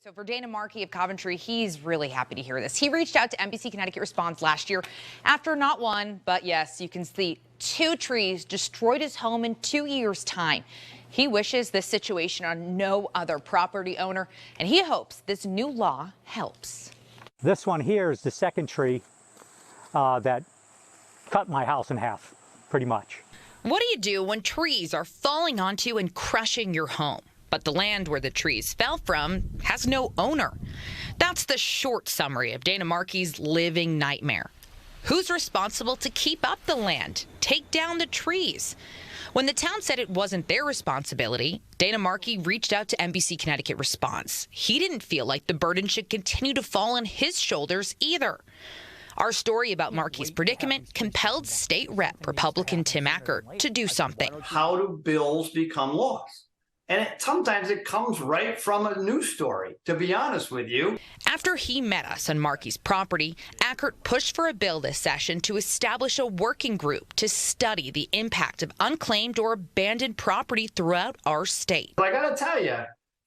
So for Dana Markey of Coventry, he's really happy to hear this. He reached out to NBC Connecticut Response last year after not one, but yes, you can see 2 trees destroyed his home in 2 years' time. He wishes this situation on no other property owner, and he hopes this new law helps. This one here is the second tree that cut my house in half, pretty much. What do you do when trees are falling onto and crushing your home? But the land where the trees fell from has no owner. That's the short summary of Dana Markey's living nightmare. Who's responsible to keep up the land, take down the trees? When the town said it wasn't their responsibility, Dana Markey reached out to NBC Connecticut Response. He didn't feel like the burden should continue to fall on his shoulders either. Our story about Markey's predicament compelled State Rep Republican Tim Ackert to do something. How do bills become laws? And sometimes it comes right from a news story, to be honest with you. After he met us on Markey's property, Ackert pushed for a bill this session to establish a working group to study the impact of unclaimed or abandoned property throughout our state. But I got to tell you,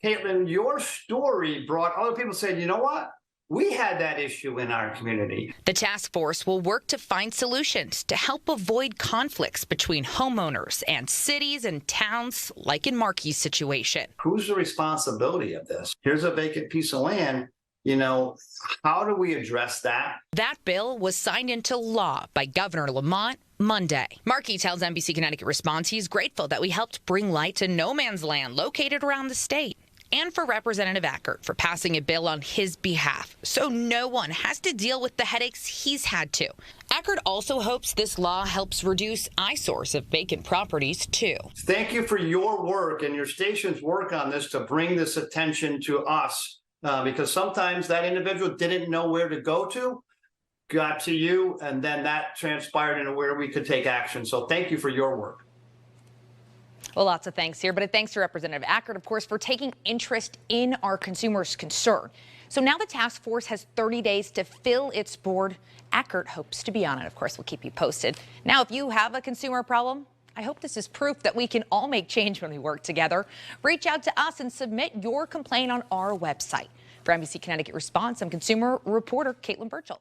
Caitlin, your story brought other people saying, you know what? We had that issue in our community. The task force will work to find solutions to help avoid conflicts between homeowners and cities and towns, like in Markey's situation. Who's the responsibility of this? Here's a vacant piece of land. You know, how do we address that? That bill was signed into law by Governor Lamont Monday. Markey tells NBC Connecticut Response he's grateful that we helped bring light to no man's land located around the state, and for Representative Ackert for passing a bill on his behalf, so no one has to deal with the headaches he's had to. Ackert also hopes this law helps reduce eyesores of vacant properties, too. Thank you for your work and your station's work on this to bring this attention to us, because sometimes that individual didn't know where to go to, got to you, and then that transpired into where we could take action. So thank you for your work. Well, lots of thanks here, but a thanks to Representative Ackert, of course, for taking interest in our consumers' concern. So now the task force has 30 days to fill its board. Ackert hopes to be on it. Of course, we'll keep you posted. Now, if you have a consumer problem, I hope this is proof that we can all make change when we work together. Reach out to us and submit your complaint on our website. For NBC Connecticut Response, I'm consumer reporter Caitlin Burchell.